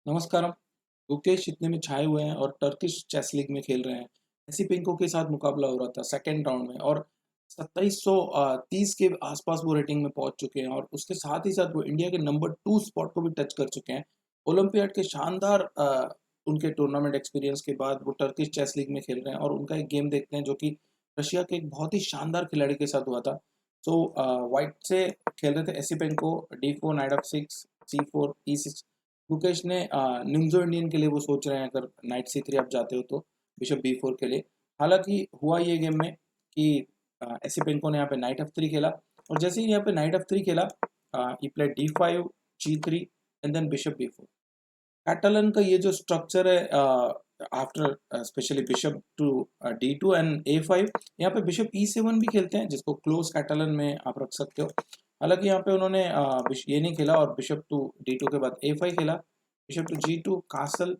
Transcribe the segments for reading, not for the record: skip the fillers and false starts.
नमस्कारम। गुकेश इतने में छाए हुए हैं और टर्किश चेस लीग में खेल रहे हैं। एसिपेंको के साथ मुकाबला हो रहा था सेकंड राउंड में और 2730 के आसपास वो रेटिंग में पहुंच चुके हैं और उसके साथ ही साथ वो इंडिया के नंबर 2 स्पॉट को भी टच कर चुके हैं। ओलंपियाड के शानदार उनके टूर्नामेंट एक्सपीरियंस के बाद वो टर्किश चेस लीग में खेल रहे हैं और उनका एक गेम देखते हैं जो कि रशिया के एक बहुत ही शानदार खिलाड़ी के साथ हुआ था। सो व्हाइट से खेल रहे थे Esipenko, D4 night of 6, C4 E6। Mukesh ने निम्जो इंडियन के लिए वो सोच रहे हैं, अगर नाइट C3 आप जाते हो तो बिशप B4 के लिए। हालांकि हुआ ये गेम में कि एसिपेंको ने यहाँ पे नाइट F3 खेला और जैसे ही यहाँ पे नाइट F3 खेला ही played D5 G3 and then bishop B4। Catalan का ये जो स्ट्रक्चर है after specially bishop to D2 and A5, यहाँ पे बिशप E7 भी खेलते हैं जिसको क्लोज कैटलन में आप रख सकते हो। हालांकि यहाँ पे उन्होंने ये नहीं खेला और बिशप टू D2 के बाद A5 खेला, bishop to G2 castle,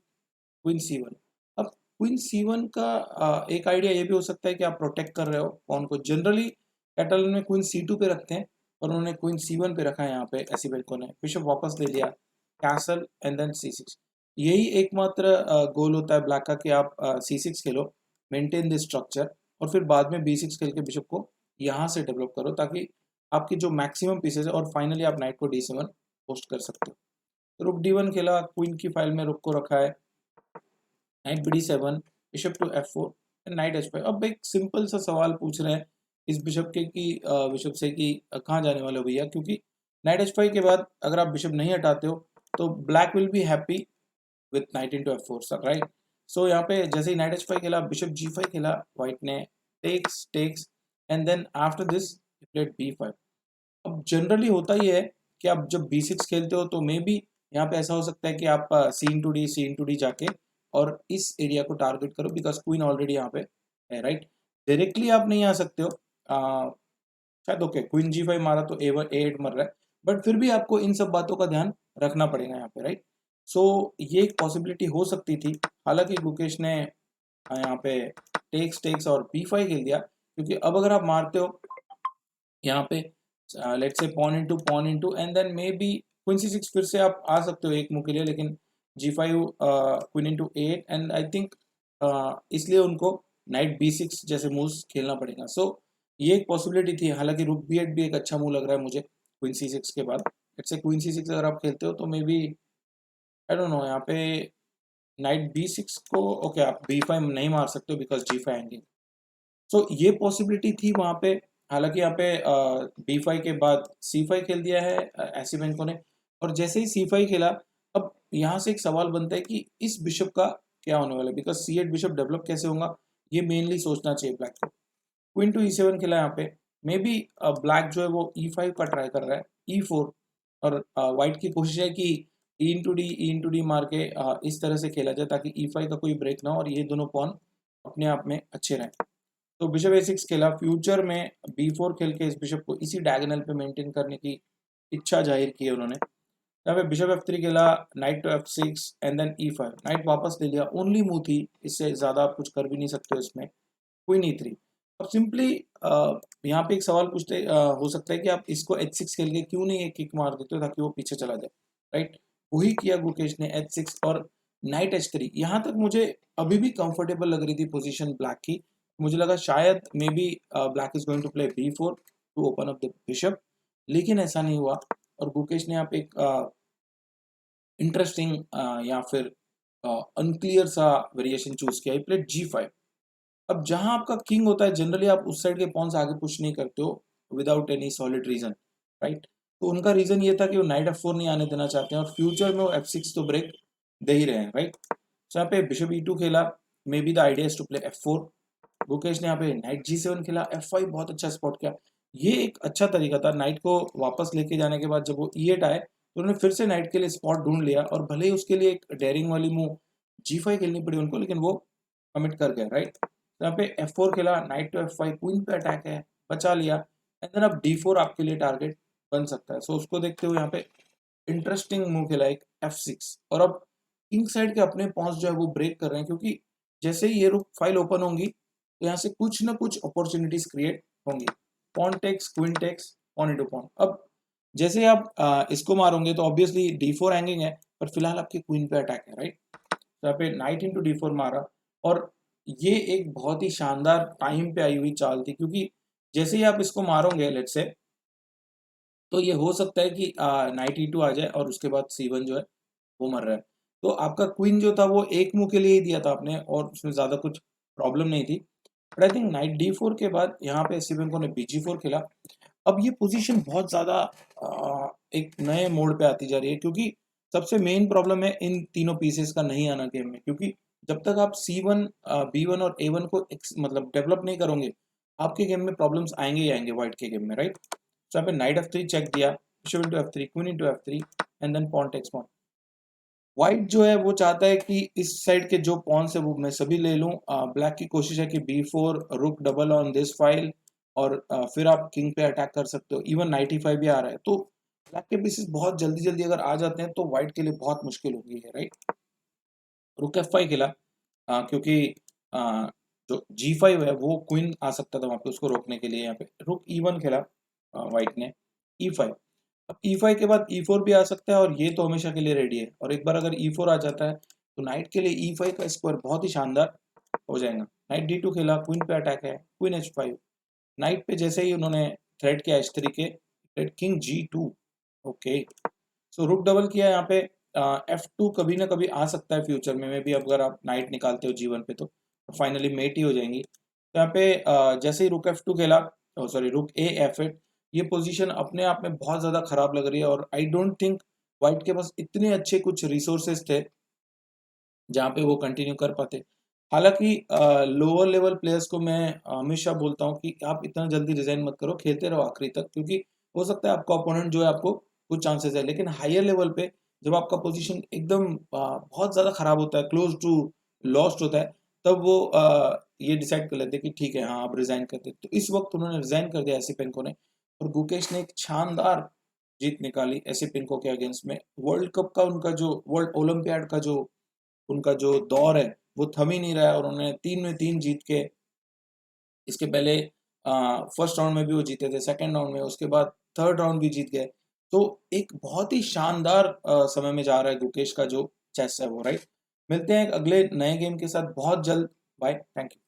queen C1। अब क्वीन C1 का एक आइडिया ये भी हो सकता है कि आप प्रोटेक्ट कर रहे हो पॉन को। जनरली कैटलन में क्वीन C2 पे रखते हैं और उन्होंने क्वीन C1 पे रखा है। यहाँ पे एसिपेंको ने बिशप वापस ले लिया, कैसल एंड देन C6। यही एकमात्र गोल होता है ब्लैक का कि आप C6 Khelo, maintain this structure और फिर बाद में B6 खेल के बिशप को यहाँ से डेवलप करो ताकि आपकी जो मैक्सिमम पीसेज है और फाइनली आप नाइट को D7 पोस्ट कर सकते हो। रुक D1 खेला, क्वीन की फाइल में रुक को रखा है, knight BD7, bishop to F4 and knight H5। अब एक सिंपल सा सवाल पूछ रहे हैं इस बिशप के कि बिशप से कि कहाँ जाने वाले हो भैया, क्योंकि नाइट H5 के बाद अगर आप बिशप नहीं हटाते हो तो black will be happy with knight into F4 sir, right. So यहाँ पे जैसे ही नाइट H5 खेला, बिशप G5 खेला, व्हाइट ने takes takes and then after this played B5। अब जनरली होता ही है कि आप जब B6 खेलते हो तो मे बी यहाँ पे ऐसा हो सकता है कि आप C into D जाके और इस एरिया को टारगेट करो बिकॉज क्वीन ऑलरेडी यहाँ पे है, राइट। डायरेक्टली आप नहीं आ सकते हो, शायद ओके क्वीन G5 मारा तो A8 मर रहा है, बट फिर भी आपको इन सब बातों का ध्यान रखना पड़ेगा यहाँ पे, राइट। सो ये एक पॉसिबिलिटी हो सकती थी। हालांकि गुकेश ने यहाँ पे टेक्स टेक्स और B5 खेल दिया, क्योंकि अब अगर आप मारते हो यहाँ पे let's say pawn into and then maybe queen C6 फिर से आप आ सकते हो एक मूव के लिए, लेकिन G5 queen into 8 and I think इसलिए उनको नाइट B6 जैसे मूव्स खेलना पड़ेगा। सो ये एक पॉसिबिलिटी थी। हालांकि रुक B8 भी एक अच्छा मूव लग रहा है मुझे क्वीन C6 के बाद। लेट्स से क्वीन C6 अगर आप खेलते हो तो maybe I don't know, यहाँ पे नाइट B6 को ओके आप B5 नहीं मार सकते हो बिकॉज G5 एंगल। सो ये पॉसिबिलिटी थी वहाँ पे। हालांकि यहाँ पे B5 के बाद C5 खेल दिया है एसिपेंको ने और जैसे ही C5 खेला, अब यहाँ से एक सवाल बनता है कि इस बिशप का क्या होने वाला है, बिकॉज C8 बिशप डेवलप कैसे होगा, ये मेनली सोचना चाहिए ब्लैक को। क्वीन टू E7 खेला यहाँ पे, मे बी ब्लैक जो है वो E5 का ट्राई कर रहा है, E4, और व्हाइट की कोशिश है कि E into D मार के इस तरह से खेला जाए ताकि E5 का कोई ब्रेक ना हो और ये दोनों पॉन अपने आप में अच्छे रहें। तो बिशप A6 खेला, फ्यूचर में B4 खेल के इस बिशप को इसी डायगोनल पे मेंटेन करने की इच्छा जाहिर की है उन्होंने। यहाँ पे बिशप F3 खेला, knight to F6 and then E5, knight वापस ले लिया, ओनली मूव थी, इससे ज़्यादा आप कुछ कर भी नहीं सकते हो इसमें। Queen E3। अब सिंपली यहाँ पे एक सवाल पूछते हो सकता है कि आप इसको H6 खेल के क्यों नहीं एक किक मार देते हो ताकि वो पीछे चला जाए, राइट। वही किया गुकेश ने, H6 और नाइट H3। यहाँ तक मुझे अभी भी कंफर्टेबल लग रही थी पोजीशन ब्लैक की। मुझे लगा शायद maybe black is going to play B4 to open up the bishop, लेकिन ऐसा नहीं हुआ और गुकेश ने यहाँ पे एक इंटरेस्टिंग या फिर अनक्लियर सा वेरिएशन चूज किया, प्लेड G5। अब जहां आपका किंग होता है जनरली आप उस साइड के पॉन्स आगे पुश नहीं करते हो without any solid reason, right. तो उनका रीजन ये था कि वो नाइट F4 नहीं आने देना चाहते हैं और फ्यूचर में वो F6 तो ब्रेक दे ही रहे हैं, राइट। तो यहाँ पे बिशप E2 खेला, maybe the idea is to play F4। Gukesh ने यहाँ पे नाइट G7 खेला, F5 बहुत अच्छा स्पॉट किया। ये एक अच्छा तरीका था नाइट को वापस लेके जाने के बाद। जब वो E8 आए तो उन्होंने फिर से नाइट के लिए स्पॉट ढूंढ लिया और भले ही उसके लिए एक डेयरिंग वाली मूव G5 खेलनी पड़ी उनको, लेकिन वो कमिट कर गए, राइट। तो यहाँ पे F4 खेला, नाइट टू F5, क्वीन पे अटैक है, बचा लिया एंड देन अब D4 आपके लिए टारगेट बन सकता है। सो उसको देखते हुए यहाँ पे इंटरेस्टिंग मूव खेला एक F6 और अब किंग साइड के अपने पॉन्स जो है वो ब्रेक कर रहे हैं, क्योंकि जैसे ही ये रुक फाइल ओपन होंगी तो यहाँ से कुछ ना कुछ अपॉर्चुनिटीज क्रिएट होंगी। Pawn takes, queen takes, pawn into pawn. अब जैसे आप इसको मारोगे तो ऑब्वियसली D4 हैंगिंग है, पर फिलहाल आपके क्वीन पे अटैक है, राइट? तो यहाँ पे नाइट इंटू D4 मारा, और ये एक बहुत ही शानदार टाइम पे आई हुई चाल थी, क्योंकि जैसे ही आप इसको मारोगे लेट्स से, तो ये हो सकता है कि नाइट E2 आ जाए और उसके बाद C1 जो है वो मर रहा है। तो आपका क्वीन जो था वो एक मूव के लिए ही दिया था आपने, और उसमें ज़्यादा कुछ प्रॉब्लम नहीं थी। But I think night D4 के बाद यहाँ पे एससी ने BG4 खेला। अब ये पोजीशन बहुत ज़्यादा एक नए मोड़ पे आती जा रही है, क्योंकि सबसे मेन प्रॉब्लम है इन तीनों पीसेस का नहीं आना गेम में, क्योंकि जब तक आप C1, B1 और A1 को मतलब डेवलप नहीं करोगे, आपके गेम में प्रॉब्लम्स आएंगे ही आएंगे व्हाइट के गेम में, राइट? तो यहाँ पे नाइट F3 चेक दिया, bishop into F3, queen into F3 and then pawn takes pawn. White जो है वो चाहता है कि इस साइड के जो पॉन्स है वो मैं सभी ले लूं। ब्लैक की कोशिश है कि B4 रुक डबल ऑन दिस फाइल, और फिर आप किंग पे अटैक कर सकते हो। इवन 95 भी आ रहा है, तो ब्लैक के पीसेस बहुत जल्दी जल्दी अगर आ जाते हैं तो व्हाइट के लिए बहुत मुश्किल होगी है, राइट? रुक F5 खेला, क्योंकि आ, जो G5 है वो क्वीन आ सकता था वहां पे उसको रोकने के लिए। यहाँ पे रुक E1 खेला व्हाइट ने, E5। अब E5 के बाद E4 भी आ सकता है, और ये तो हमेशा के लिए रेडी है। और एक बार अगर E4 आ जाता है तो नाइट के लिए E5 का स्क्वायर बहुत ही शानदार हो जाएगा। नाइट D2 खेला, क्वीन पे अटैक है, क्वीन H5। नाइट पे जैसे ही उन्होंने थ्रेड किया H3 के, थ्रेड किंग G2। ओके, सो रुक डबल किया यहाँ पे। F2 कभी ना कभी आ सकता है फ्यूचर में भी, अगर आप नाइट निकालते हो G1 पे तो फाइनली मेट ही हो जाएंगी। तो यहाँ पे जैसे ही रुक F2 खेला, सॉरी रुक A F8, ये पोजीशन अपने आप में बहुत ज़्यादा खराब लग रही है, और आई डोंट थिंक वाइट के पास इतने अच्छे कुछ रिसोर्सेज थे जहाँ पे वो कंटिन्यू कर पाते। हालांकि लोअर लेवल प्लेयर्स को मैं हमेशा बोलता हूँ कि आप इतना जल्दी रिजाइन मत करो, खेलते रहो आखिरी तक, क्योंकि हो सकता है आपका ओपोनेंट जो है आपको कुछ चांसेस है। लेकिन हायर लेवल पे जब आपका पोजीशन एकदम बहुत ज़्यादा खराब होता है, क्लोज टू लॉस्ट होता है, तब वो ये डिसाइड कर लेते हैं कि ठीक है, हाँ, आप रिजाइन करते। तो इस वक्त उन्होंने रिजाइन कर दिया ऐसे पेंको ने, और गुकेश ने एक शानदार जीत निकाली ऐसे पेंको के अगेंस्ट में। वर्ल्ड कप का उनका जो वर्ल्ड ओलंपियाड का जो उनका जो दौर है वो थम ही नहीं रहा है, और उन्होंने 3 में 3 जीत के, इसके पहले फर्स्ट राउंड में भी वो जीते थे, सेकंड राउंड में, उसके बाद थर्ड राउंड भी जीत गए। तो एक बहुत ही शानदार समय में जा रहा है गुकेश का जो चेस है वो, राइट? मिलते हैं एक अगले नए गेम के साथ बहुत जल्द। Bye, thank you.